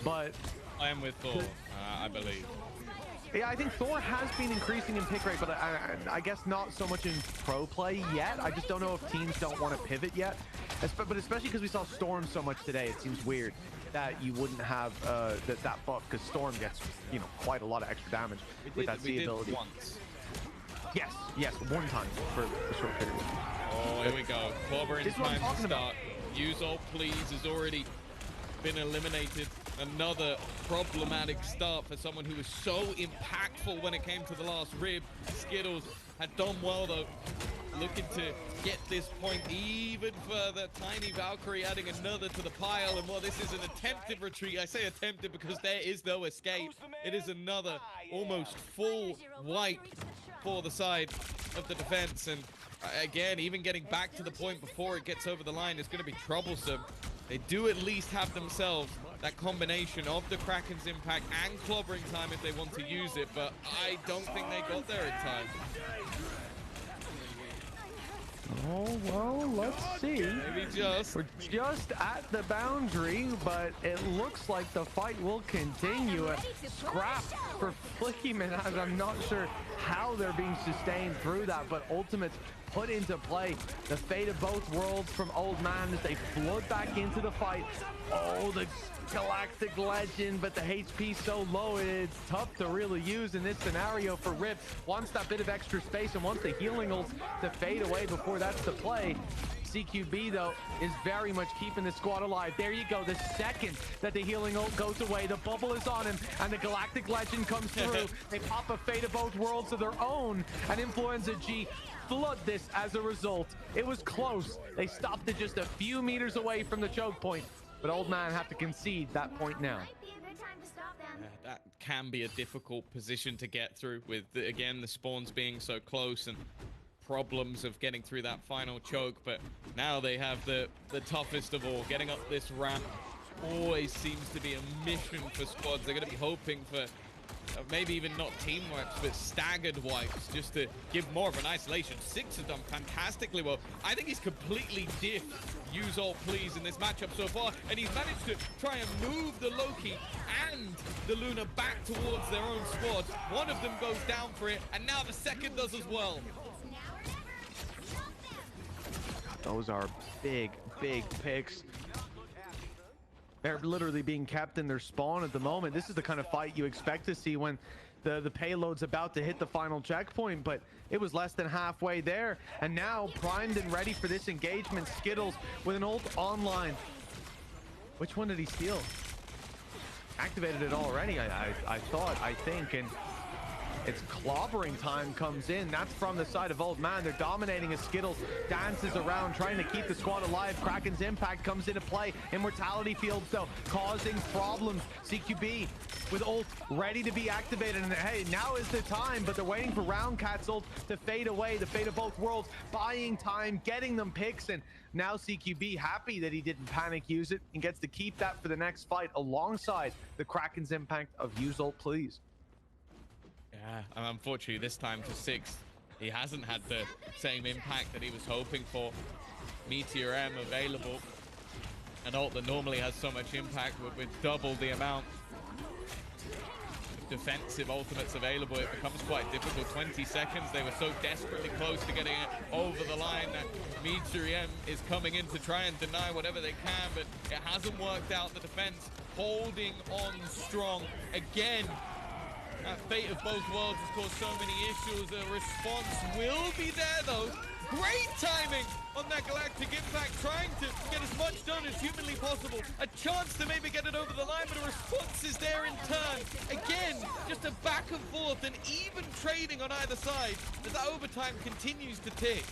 but I am with Thor, I believe. Yeah, I think Thor has been increasing in pick rate, but I guess not so much in pro play yet. I just don't know if teams don't want to pivot yet. But especially because we saw Storm so much today, it seems weird that you wouldn't have that buff, because Storm gets, you know, quite a lot of extra damage with that C ability. Once. Yes, one time for a short period. Oh, here we go. Corberan's time to start. Use All Please has already been eliminated. Another problematic start for someone who was so impactful when it came to the last rib. Skittles had done well, though, looking to get this point even further. Tiny Valkyrie adding another to the pile, and while this is an attempted retreat, I say attempted because there is no escape. It is another almost full wipe for the side of the defense, and again, even getting back to the point before it gets over the line is going to be troublesome. They do at least have themselves that combination of the Kraken's impact and clobbering time if they want to use it, but I don't think they got there in time. Oh, well, let's see. Maybe just. We're just at the boundary, but it looks like the fight will continue. A scrap for Flickyman, as I'm not sure how they're being sustained through that, but ultimates put into play. The fate of both worlds from Old Man as they flood back into the fight. Oh, the Galactic Legend, but the HP so low, it's tough to really use in this scenario for Rip. Wants that bit of extra space and wants the healing ult to fade away before that's the play. CQB, though, is very much keeping the squad alive. There you go. The second that the healing ult goes away, the bubble is on him, and the Galactic Legend comes through. They pop a fate of both worlds of their own, and Influenza G flood this as a result. It was close. They stopped it just a few meters away from the choke point, but Old Man have to concede that point now. That can be a difficult position to get through with, again, the spawns being so close and problems of getting through that final choke, but now they have the toughest of all. Getting up this ramp always seems to be a mission for squads. They're going to be hoping for maybe even not team wipes, but staggered wipes, just to give more of an isolation. Six have done fantastically well. I think he's completely diffed Use All Please in this matchup so far, and he's managed to try and move the Loki and the Luna back towards their own squad. One of them goes down for it, and now the second does as well. Those are big, big picks. They're literally being kept in their spawn at the moment. This is the kind of fight you expect to see when the payload's about to hit the final checkpoint, but it was less than halfway there. And now primed and ready for this engagement, Skittles with an ult online. Which one did he steal? Activated it already, I think, and it's clobbering time comes in. That's from the side of Old Man. They're dominating as Skittles dances around, trying to keep the squad alive. Kraken's impact comes into play. Immortality fields, though, causing problems. CQB with ult ready to be activated, and hey, now is the time, but they're waiting for Roundcat's ult to fade away. The fate of both worlds, buying time, getting them picks, and now CQB happy that he didn't panic use it and gets to keep that for the next fight alongside the Kraken's impact of use ult, please. Yeah, and unfortunately this time for Six, he hasn't had the same impact that he was hoping for. Meteor M available, an ult that normally has so much impact with double the amount of defensive ultimates available. It becomes quite difficult. 20 seconds, they were so desperately close to getting it over the line that Meteor M is coming in to try and deny whatever they can, but it hasn't worked out. The defense holding on strong again. That fate of both worlds has caused so many issues. The response will be there, though. Great timing on that Galactic Impact, trying to get as much done as humanly possible. A chance to maybe get it over the line, but a response is there in turn. Again, just a back and forth and even trading on either side as that overtime continues to tick.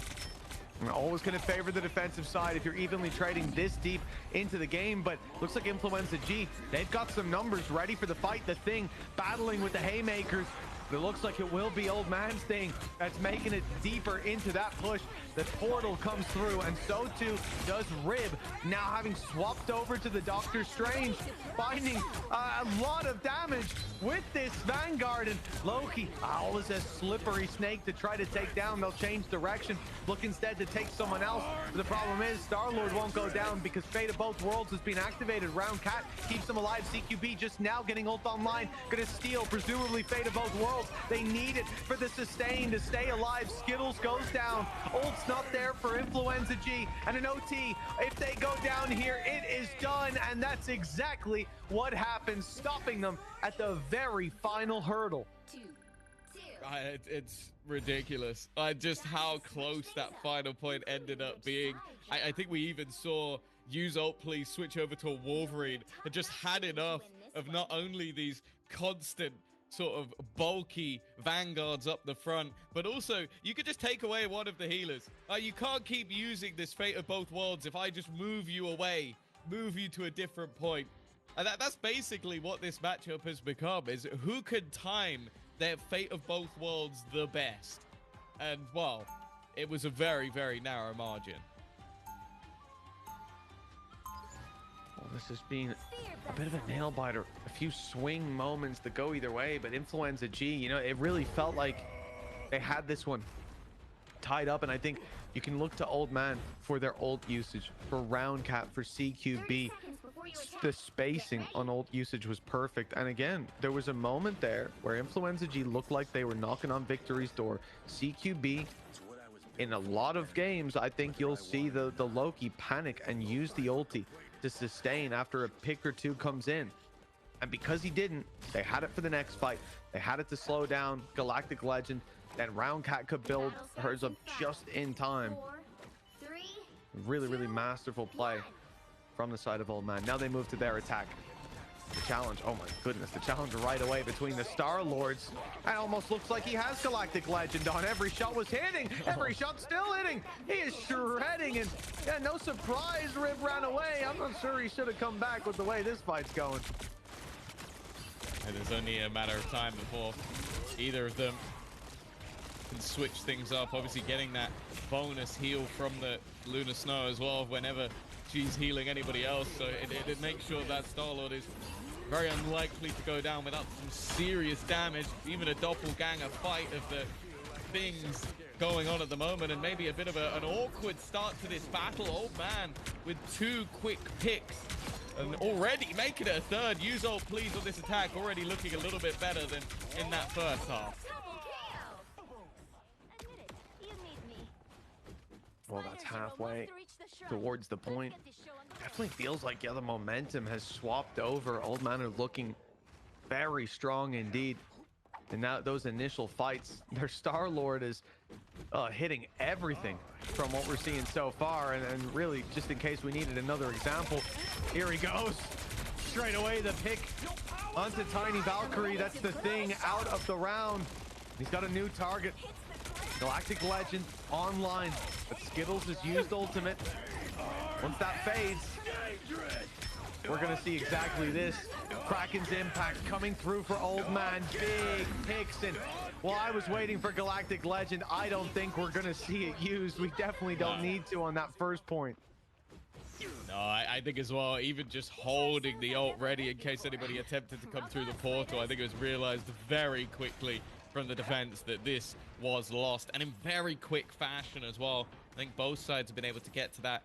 Always going to favor the defensive side if you're evenly trading this deep into the game, but looks like Influenza G, they've got some numbers ready for the fight. The Thing battling with the haymakers. It looks like it will be Old Man's Thing that's making it deeper into that push. The portal comes through, and so too does Rib, now having swapped over to the Doctor Strange, finding a lot of damage with this Vanguard. And Loki, always a slippery snake to try to take down. They'll change direction, look instead to take someone else. But the problem is Star-Lord won't go down because Fate of Both Worlds has been activated. Roundcat keeps him alive. CQB just now getting ult online, gonna steal presumably Fate of Both Worlds. They need it for the sustain to stay alive. Skittles goes down. Ult's not there for Influenza G, and an OT. If they go down here, it is done, and that's exactly what happens, stopping them at the very final hurdle. It's ridiculous. Just how close that final point ended up being. I think we even saw Use Ult Please switch over to a Wolverine and just had enough of not only these constant sort of bulky vanguards up the front, but also you could just take away one of the healers. You can't keep using this Fate of Both Worlds if I just move you away, move you to a different point. And that's basically what this matchup has become, is who could time their Fate of Both Worlds the best. And well, it was a very, very narrow margin. Well, this has been a bit of a nail biter, a few swing moments that go either way, but Influenza G, you know, it really felt like they had this one tied up, and I think you can look to Old Man for their ult usage, for Roundcat, for CQB. The spacing on ult usage was perfect, and again, there was a moment there where Influenza G looked like they were knocking on victory's door. CQB, in a lot of games, I think you'll see the Loki panic and use the ulti to sustain after a pick or two comes in, and because he didn't, they had it for the next fight. They had it to slow down Galactic Legend, then Roundcat could build hers up just in time. Really masterful play from the side of Old Man. Now they move to their attack. The challenge, oh my goodness, the challenge right away between the Star-Lords. It almost looks like he has Galactic Legend on. Every shot was hitting, every shot still hitting. He is shredding, and yeah, no surprise Rib ran away. I'm not sure he should have come back with the way this fight's going. And there's only a matter of time before either of them can switch things up. Obviously getting that bonus heal from the Lunar Snow as well whenever she's healing anybody else, so it makes sure that Star-Lord is very unlikely to go down without some serious damage. Even a doppelganger fight of the things going on at the moment, and maybe a bit of an awkward start to this battle. Old Man with 2 quick picks and already making it a third. Use ult please on this attack, already looking a little bit better than in that first half. Well, that's halfway towards the point. definitely feels like, yeah, the momentum has swapped over. Old Man are looking very strong indeed. And now those initial fights, their Star-Lord is hitting everything from what we're seeing so far. And really, just in case we needed another example, here he goes. Straight away, the pick onto Tiny Valkyrie. That's the thing out of the round. He's got a new target. Galactic Legend online. But Skittles has used ultimate. Once that fades, we're going to see exactly this. Kraken's impact coming through for Old Man. Big picks. And while I was waiting for Galactic Legend, I don't think we're going to see it used. We definitely don't need to on that first point. No, I think as well, even just holding the ult ready in case anybody attempted to come through the portal, I think it was realized very quickly from the defense that this was lost, and in very quick fashion as well. I think both sides have been able to get to that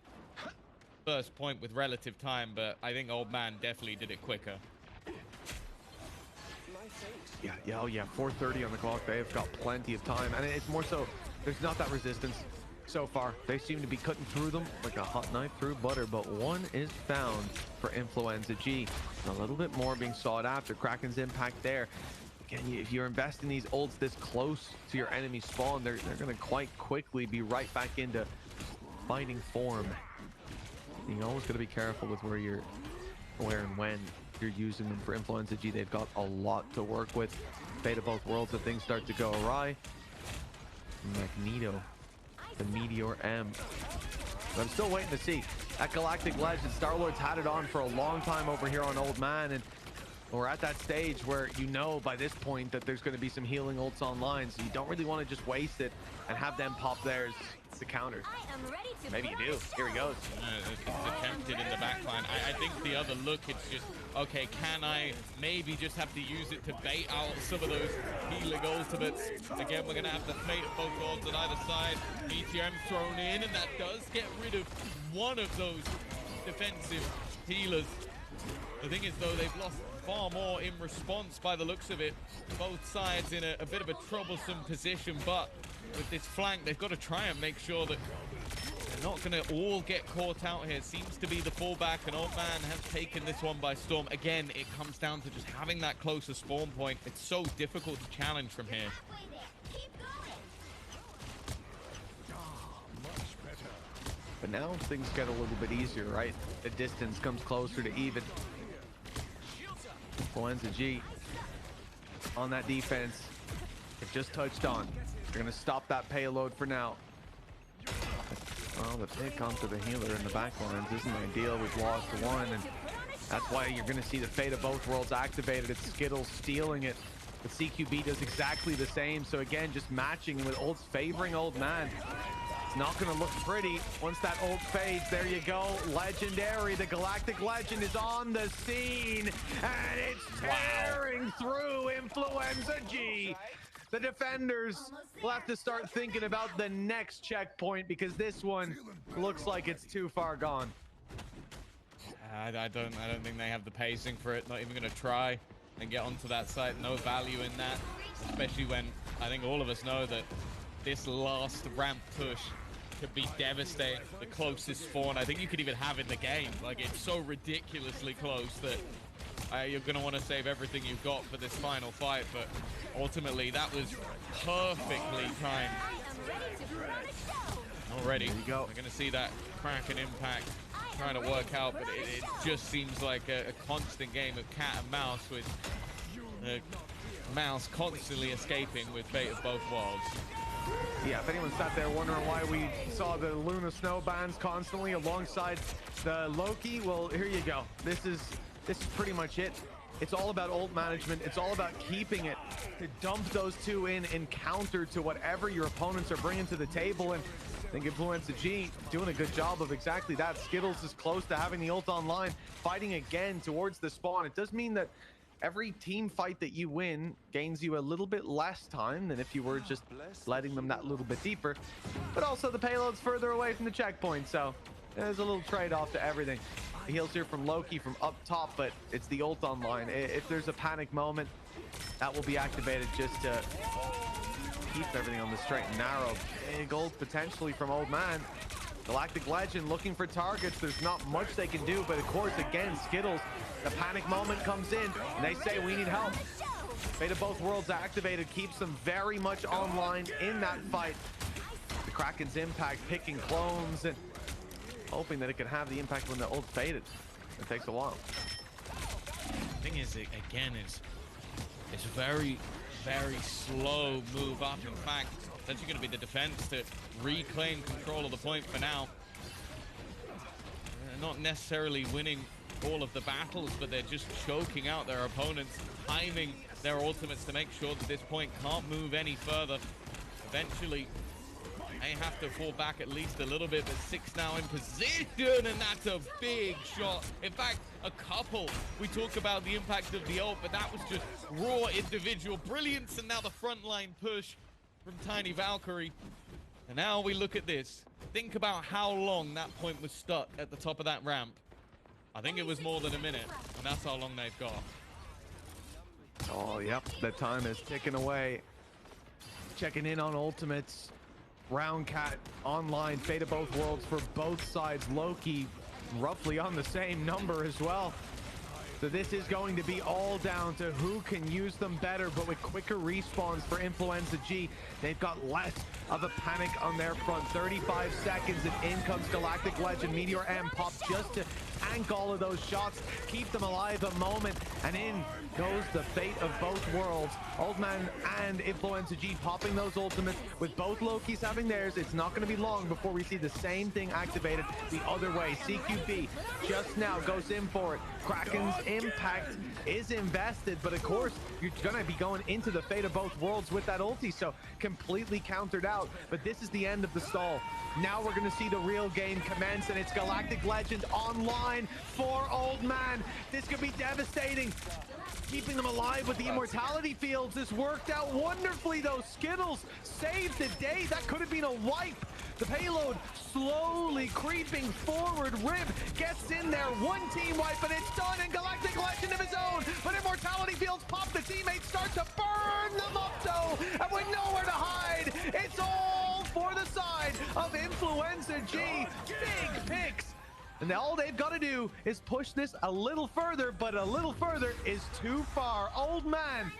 first point with relative time, but I think Old Man definitely did it quicker. Yeah, oh yeah, 4:30 on the clock. They've got plenty of time, and it's more so there's not that resistance so far. They seem to be cutting through them like a hot knife through butter, but one is found for Influenza G. A little bit more being sought after. Kraken's impact there. Again, if you're investing these ults this close to your enemy spawn, they're going to quite quickly be right back into fighting form. You always got to be careful with where and when you're using them. For Influenza G, they've got a lot to work with. Fate of both worlds, if things start to go awry. Magneto, the Meteor M. But I'm still waiting to see. That Galactic Legend, Star-Lord's had it on for a long time over here on Old Man, and we're at that stage where you know by this point that there's going to be some healing ults online, so you don't really want to just waste it and have them pop theirs to counter. Maybe you do. Here he goes. It's attempted in the backline. I think the other look, it's just, okay, can I maybe just have to use it to bait out some of those healing ultimates? Again, we're going to have the fate of both worlds on either side. Meteor M thrown in, and that does get rid of one of those defensive healers. The thing is, though, they've lost far more in response by the looks of it. Both sides in a bit of a troublesome position, but with this flank, they've got to try and make sure that they're not going to all get caught out here. Seems to be the fallback, and Old Man has taken this one by storm. Again, it comes down to just having that closer spawn point. It's so difficult to challenge from here. But now things get a little bit easier, right? The distance comes closer to even. Influenza G on that defense. It just touched on. They're going to stop that payload for now. Well, the pick onto the healer in the backlines isn't ideal. We've lost one, and that's why you're going to see the fate of both worlds activated. It's Skittles stealing it. The CQB does exactly the same. So again, just matching with ults favoring Old Man. It's not going to look pretty once that ult fades. There you go. Legendary. The Galactic Legend is on the scene, and it's tearing through Influenza G. The defenders will have to start thinking about the next checkpoint, because this one looks like it's too far gone. I don't think they have the pacing for it. Not even going to try and get onto that site. No value in that, especially when I think all of us know that this last ramp push could be devastating. The closest spawn I think you could even have in the game. Like, it's so ridiculously close that you're going to want to save everything you've got for this final fight, but ultimately that was perfectly timed. Already, there you go. We're going to see that Kraken impact trying to work out, but it just seems like a constant game of cat and mouse, with the mouse constantly escaping with fate of both worlds. Yeah, if anyone sat there wondering why we saw the Luna snow bands constantly alongside the Loki, well, here you go. This is pretty much it. It's all about ult management. It's all about keeping it to dump those two in counter to whatever your opponents are bringing to the table. And I think Influenza G doing a good job of exactly that. Skittles is close to having the ult online, fighting again towards the spawn. It does mean that every team fight that you win gains you a little bit less time than if you were just letting them that little bit deeper. But also the payload's further away from the checkpoint, so there's a little trade-off to everything. The heals here from Loki from up top, but it's the ult online. If there's a panic moment, that will be activated just to keep everything on the straight and narrow. Big ult potentially from Old Man. Galactic Legend looking for targets. There's not much they can do, but of course, again, Skittles, the panic moment comes in, and they say, we need help. Fate of Both Worlds activated, keeps them very much online in that fight. The Kraken's impact picking clones and hoping that it can have the impact when the ult faded. It takes a while. The thing is, it's very, very slow move up. In fact, it's actually going to be the defense to reclaim control of the point for now. They're not necessarily winning all of the battles, but they're just choking out their opponents, timing their ultimates to make sure that this point can't move any further. Eventually, they have to fall back at least a little bit, but 6 now in position, and that's a big shot. In fact, a couple. We talk about the impact of the ult, but that was just raw individual brilliance, and now the frontline push from Tiny Valkyrie. And now we look at this. Think about how long that point was stuck at the top of that ramp. I think it was more than a minute, and that's how long they've got. Oh, yep, the time is ticking away. Checking in on ultimates. Round Cat online, Fate of Both Worlds for both sides. Loki roughly on the same number as well. So this is going to be all down to who can use them better, but with quicker respawns for Influenza G, they've got less of a panic on their front. 35 seconds and in comes Galactic Legend. Meteor M pop just to tank all of those shots, keep them alive a moment, and in goes the Fate of Both Worlds. Old Man and Influenza G popping those ultimates with both Lokis having theirs. It's not going to be long before we see the same thing activated the other way. CQB just now goes in for it. Kraken's impact is invested, but of course you're going to be going into the Fate of Both Worlds with that ulti, so completely countered out. But this is the end of the stall. Now we're going to see the real game commence, and it's Galactic Legend online for Old Man. This could be devastating. Keeping them alive with the immortality fields. This worked out wonderfully though. Skittles saved the day. That could have been a wipe. The payload slowly creeping forward. Rib gets in there. One team wipe, and it's done. And Galactic Legend of his own. But immortality fields pop. The teammates start to burn them up though. And with nowhere to hide, it's all for the side of Influenza G. Big picks. And all they've got to do is push this a little further, but a little further is too far. Old Man,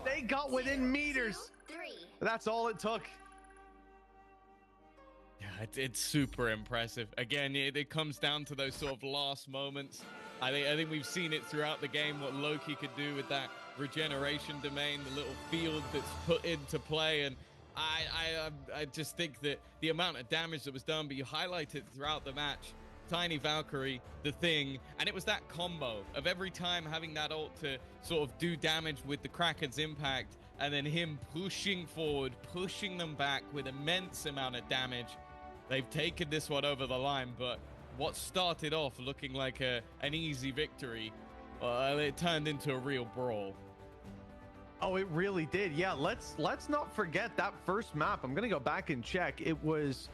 they got within meters. That's all it took. Yeah, it's super impressive. Again, it comes down to those sort of last moments. I think we've seen it throughout the game, what Loki could do with that regeneration domain, the little field that's put into play. And I just think that the amount of damage that was done, but you highlight it throughout the match. Tiny Valkyrie, the Thing, and it was that combo of every time having that ult to sort of do damage with the Kraken's impact, and then him pushing forward, pushing them back with immense amount of damage. They've taken this one over the line, but what started off looking like an easy victory, it turned into a real brawl. Oh, it really did. Yeah, let's not forget that first map. I'm gonna go back and check. It was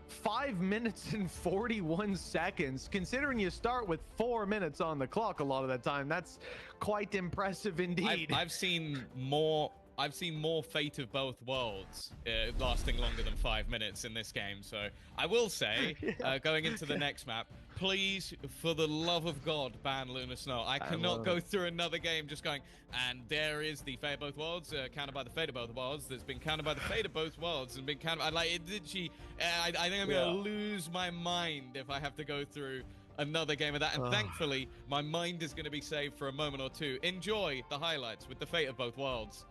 5 minutes and 41 seconds. Considering you start with 4 minutes on the clock a lot of that time, that's quite impressive indeed. I've seen more Fate of Both Worlds lasting longer than 5 minutes in this game. So I will say, going into the next map, please, for the love of God, ban Lunar Snow. I cannot go through another game just going, and there is the Fate of Both Worlds, countered by the Fate of Both Worlds, that's been countered by the Fate of Both Worlds, and been countered. I think I'm going to lose my mind if I have to go through another game of that. And thankfully, my mind is going to be saved for a moment or two. Enjoy the highlights with the Fate of Both Worlds.